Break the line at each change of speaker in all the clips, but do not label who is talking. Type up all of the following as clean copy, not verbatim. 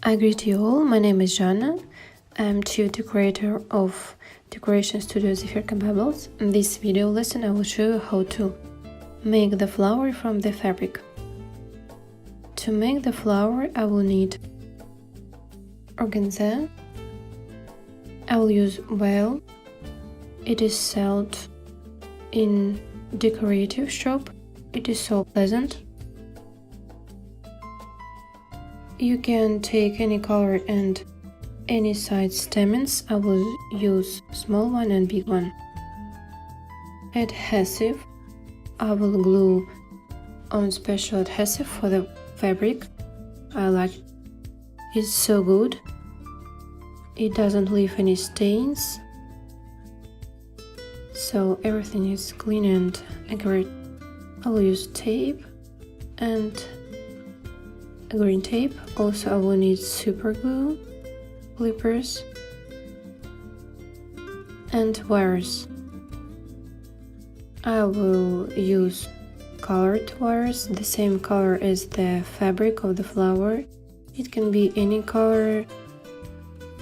I greet you all, my name is Jana. I'm chief decorator of decoration studio Zefirka Bubbles. In this video lesson I will show you how to make the flower from the fabric. To make the flower I will need organza. I will use veil. It is sold in decorative shop. It is so pleasant. You can take any color and any size stamens. I will use small one and big one. Adhesive. I will glue on special adhesive for the fabric. I like it. It's so good. It doesn't leave any stains. So everything is clean and accurate. I will use tape and green tape. Also I will need super glue, clippers and wires. I will use colored wires, the same color as the fabric of the flower. It can be any color,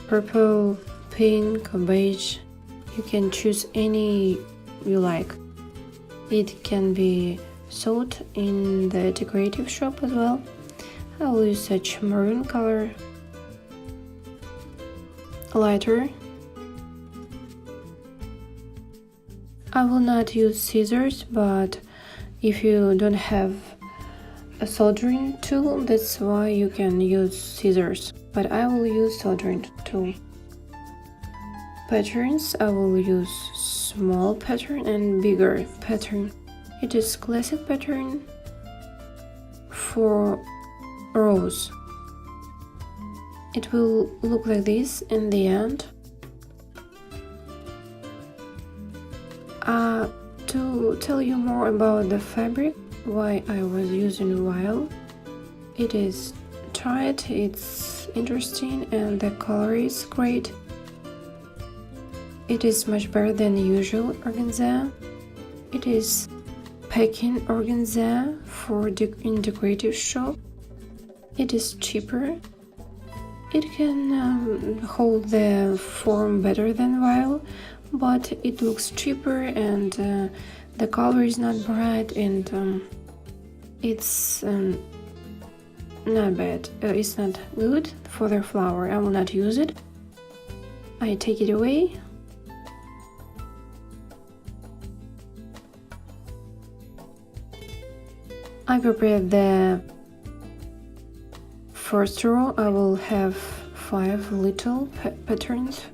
purple, pink or beige. You can choose any you like. It can be sold in the decorative shop as well. I will use such maroon color, lighter. I will not use scissors, but if you don't have a soldering tool, that's why you can use scissors. But I will use soldering tool. Patterns, I will use small pattern and bigger pattern. It is classic pattern for rose. It will look like this in the end. To tell you more about the fabric, why I was using vial. It is tight, it's interesting, and the color is great. It is much better than usual organza. It is packing organza for in decorative shop. It is cheaper. It can hold the form better than vial, but it looks cheaper and the color is not bright and it's not bad. It's not good for the flower. I will not use it. I take it away. I prepared the first row. I will have 5 little patterns,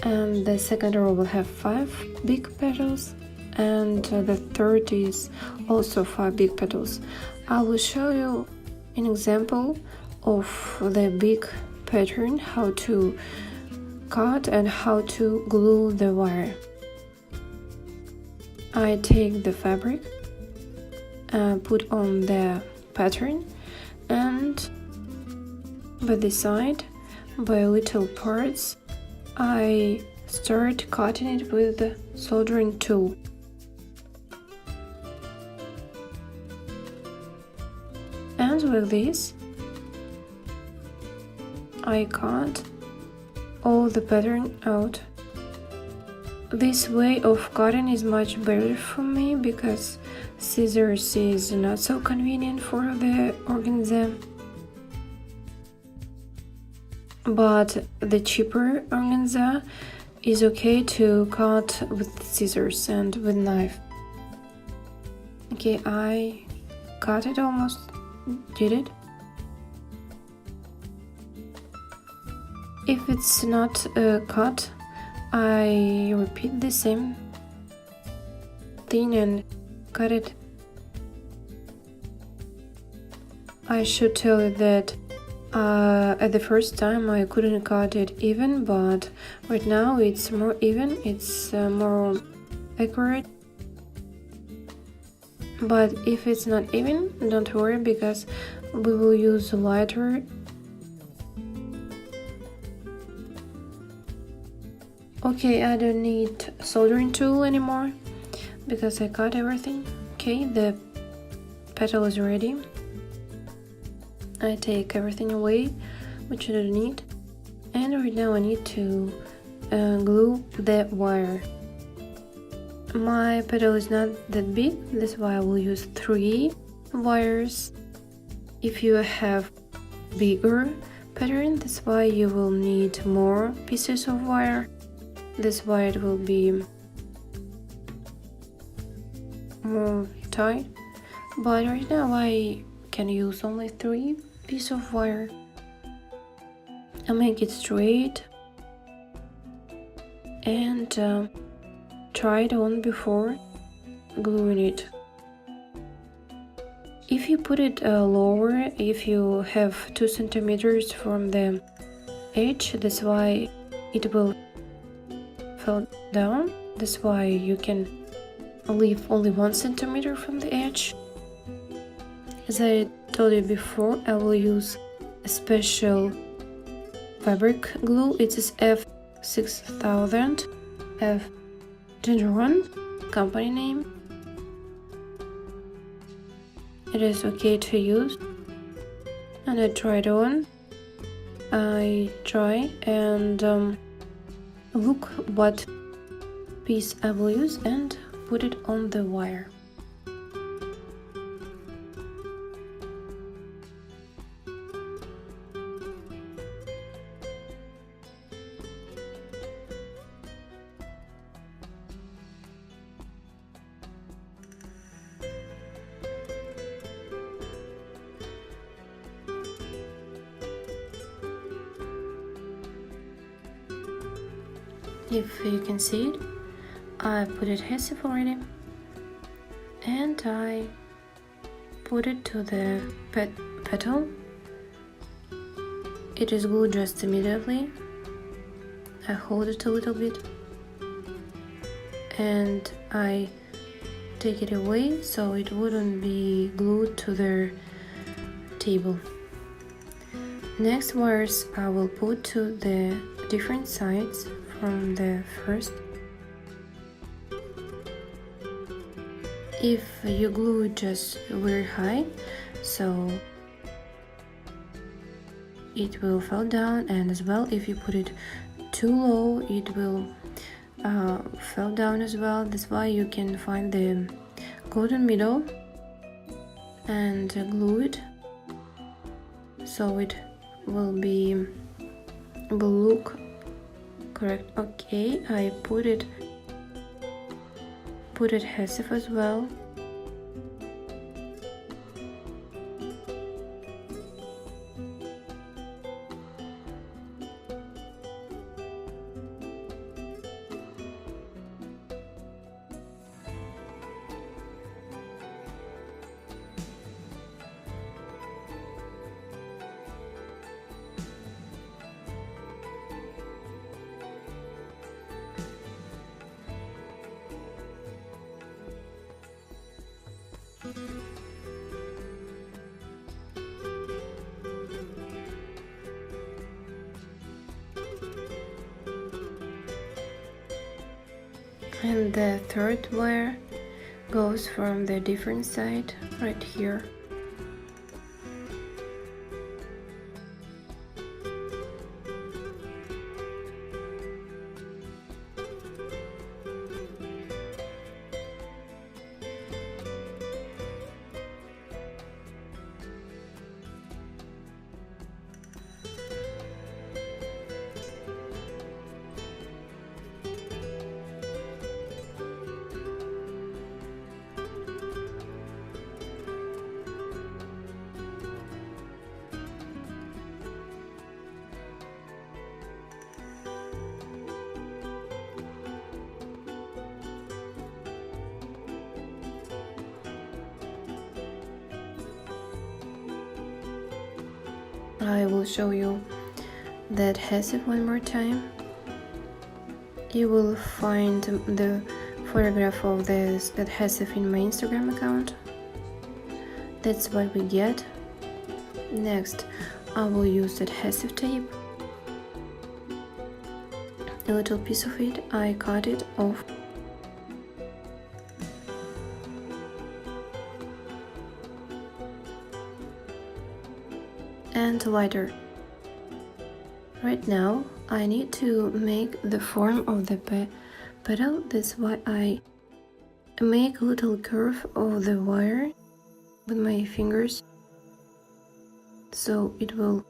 and the second row will have 5 big petals, and the third is also 5 big petals. I will show you an example of the big pattern, how to cut and how to glue the wire. I take the fabric, put on the pattern, and by the side, by little parts, I start cutting it with the soldering tool. And with this, I cut all the pattern out. This way of cutting is much better for me because scissors is not so convenient for the organza. But the cheaper organza is okay to cut with scissors and with knife. Okay, I cut it almost, did it. If it's not cut, I repeat the same thing and cut it. I should tell you that at the first time I couldn't cut it even, but right now it's more even, it's more accurate. But if it's not even, don't worry, because we will use lighter. Okay, I don't need soldering tool anymore because I cut everything. Okay, the petal is ready. I take everything away which I don't need, and right now I need to glue the wire. My petal is not that big, that's why I will use 3 wires. If you have bigger pattern, that's why you will need more pieces of wire. That's why it will be more tight. But right now I can use only 3 pieces of wire. I make it straight and try it on before gluing it. If you put it lower, if you have 2 centimeters from the edge, that's why it will fall down. That's why you can leave only 1 centimeter from the edge. As I told you before, I will use a special fabric glue. It is F-6000, Jin Rong company name. It is okay to use, and I tried on. I try and look what piece I will use and put it on the wire. If you can see it, I put adhesive already, and I put it to the petal. It is glued just immediately. I hold it a little bit and I take it away so it wouldn't be glued to the table. Next wires I will put to the different sides from the first. If you glue it just very high, so it will fall down, and as well if you put it too low, it will fall down as well. That's why you can find the golden middle and glue it so it will look correct. Okay, I put adhesive as well. And the third wire goes from the different side right here. I will show you the adhesive one more time. You will find the photograph of this adhesive in my Instagram account. That's what we get. Next, I will use adhesive tape. A little piece of it, I cut it off. and lighter. Right now I need to make the form of the petal. That's why I make a little curve of the wire with my fingers, so it will.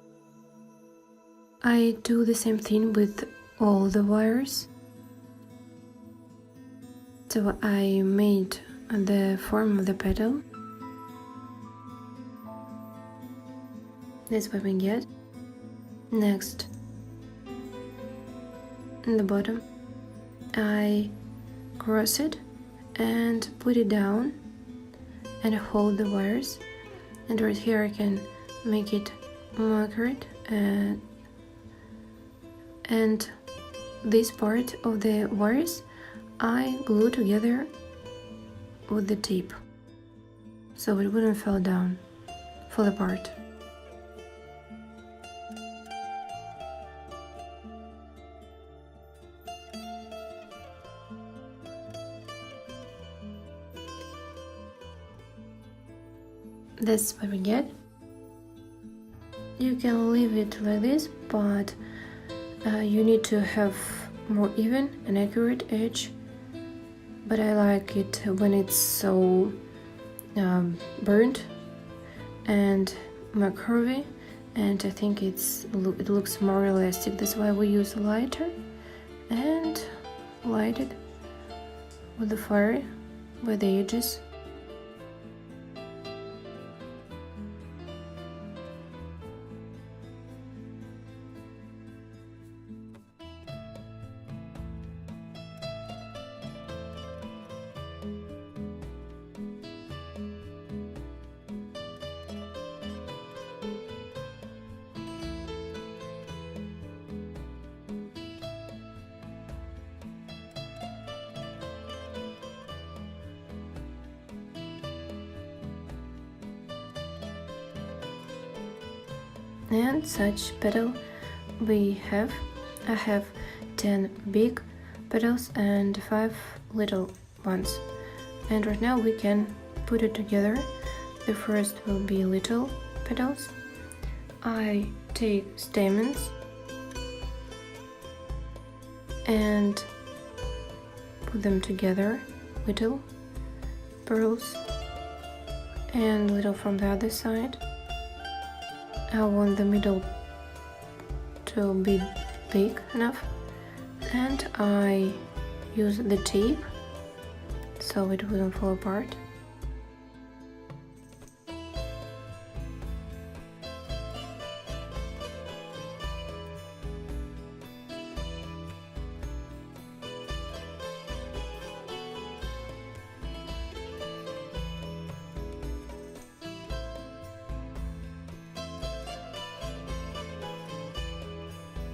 I do the same thing with all the wires. So I made the form of the petal. That's what we get. Next, in the bottom, I cross it and put it down and hold the wires. And right here I can make it more accurate. And this part of the wires I glue together with the tape, so it wouldn't fall apart. That's what we get. You can leave it like this, but you need to have more even and accurate edge. But I like it when it's so burnt and more curvy, and I think it looks more realistic. That's why we use a lighter and light it with the fire by the edges. And such petal we have. I have 10 big petals and 5 little ones, and right now we can put it together. The first will be little petals. I take stamens and put them together, little pearls and little from the other side. I want the middle to be big enough, and I use the tape so it wouldn't fall apart.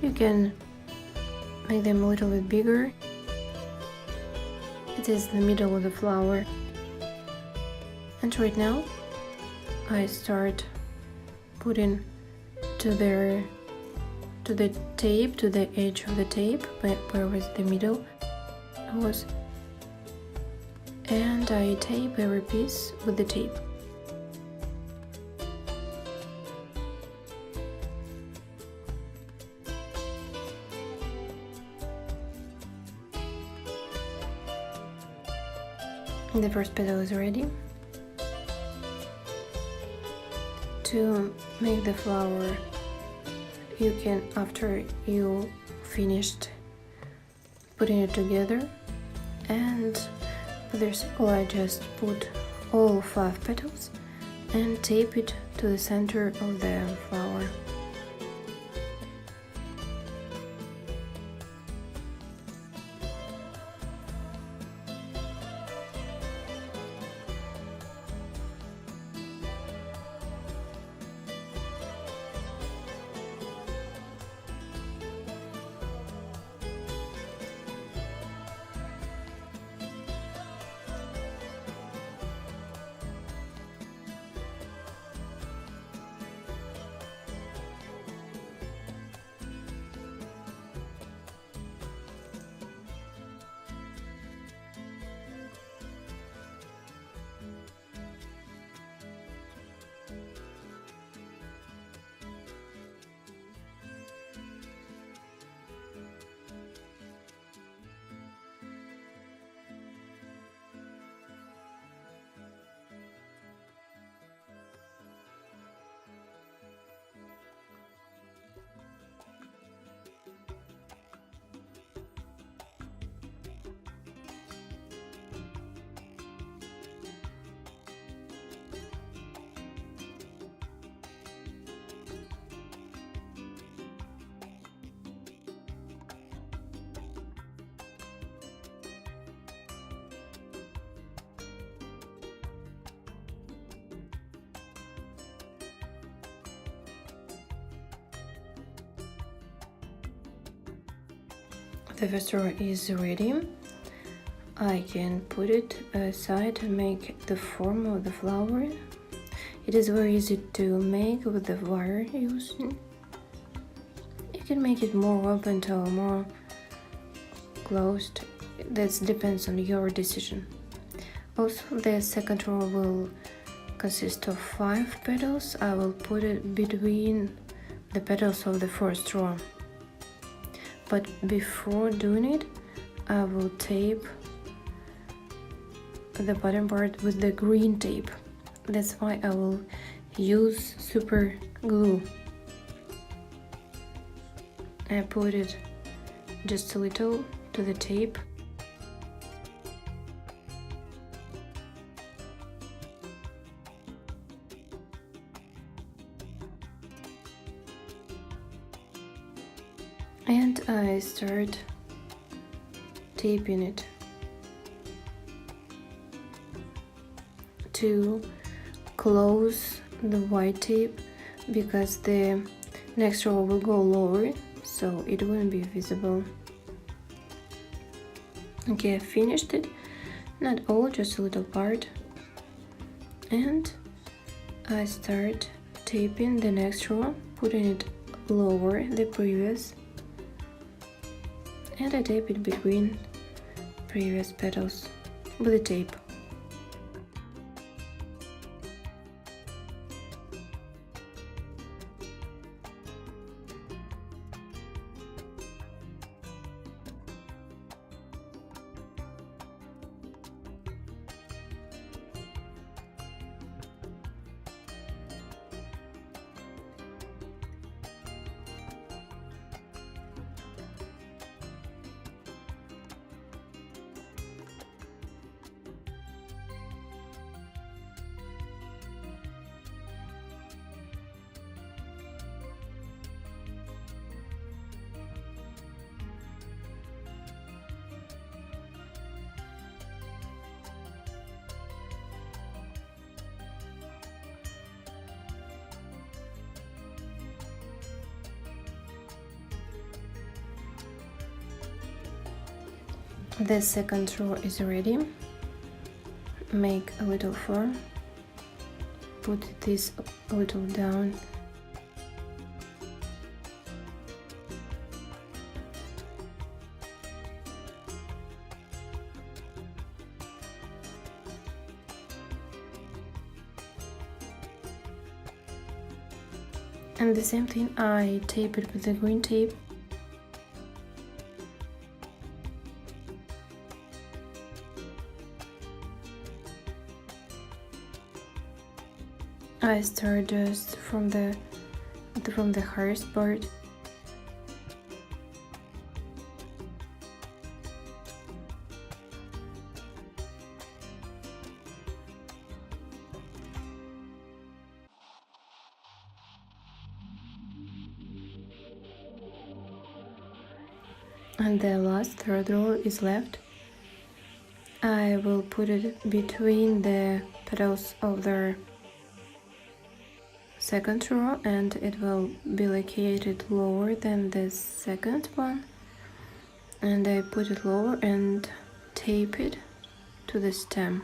You can make them a little bit bigger. It is the middle of the flower. And right now I start putting to the tape, to the edge of the tape, where was the middle was, and I tape every piece with the tape. The first petal is ready. To make the flower, you can, after you finished putting it together, and for the circle I just put all 5 petals and tape it to the center of the flower. the first row is ready, I can put it aside and make the form of the flower. It is very easy to make with the wire using. You can make it more open or more closed. That depends on your decision. Also, the second row will consist of 5 petals. I will put it between the petals of the first row. But before doing it, I will tape the bottom part with the green tape. That's why I will use super glue. I put it just a little to the tape. And I start taping it to close the white tape, because the next row will go lower, so it wouldn't be visible. Okay, I finished it, not all, just a little part, and I start taping the next row, putting it lower the previous, and I tape it between previous petals with the tape. The second row is ready. Make a little form, put this a little down, and the same thing, I tape it with the green tape. I start just from the highest part. And the last third row is left. I will put it between the petals of the second row, and it will be located lower than the second one, and I put it lower and tape it to the stem.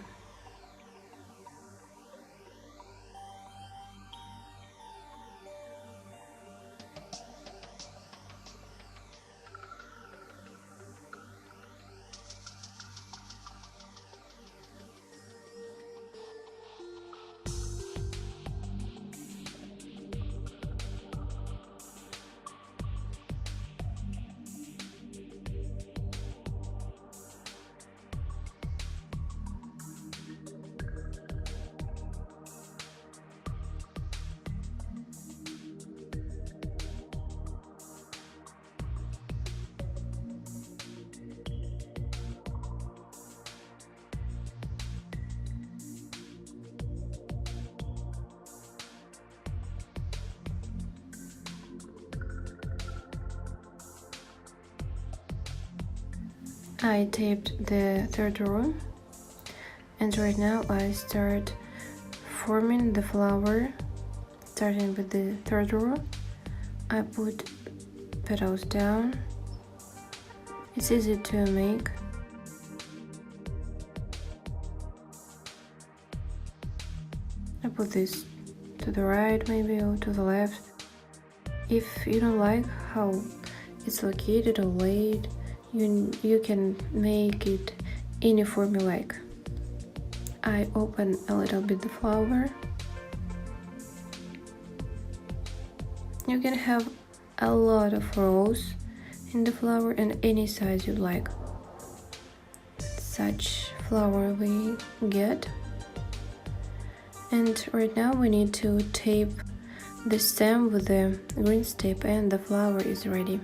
I taped the third row, and right now I start forming the flower. Starting with the third row, I put petals down It's easy to make. I put this to the right maybe, or to the left. If you don't like how it's located or laid, you can make it any form you like. I open a little bit the flower. You can have a lot of rows in the flower and any size you like. Such flower we get. And right now we need to tape the stem with the green tape and the flower is ready.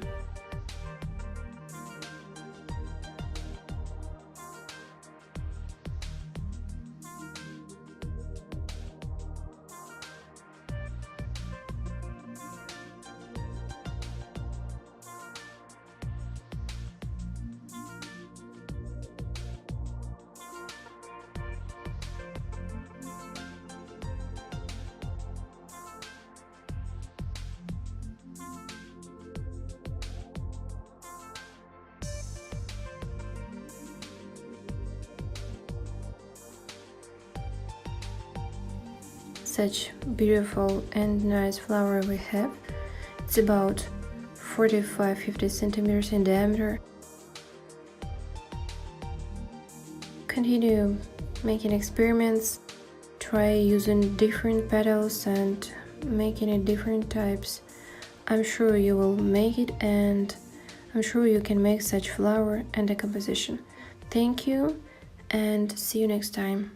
Such beautiful and nice flower we have. It's about 45-50 centimeters in diameter. Continue making experiments, try using different petals and making it different types. I'm sure you will make it, and I'm sure you can make such flower and a composition. Thank you and see you next time.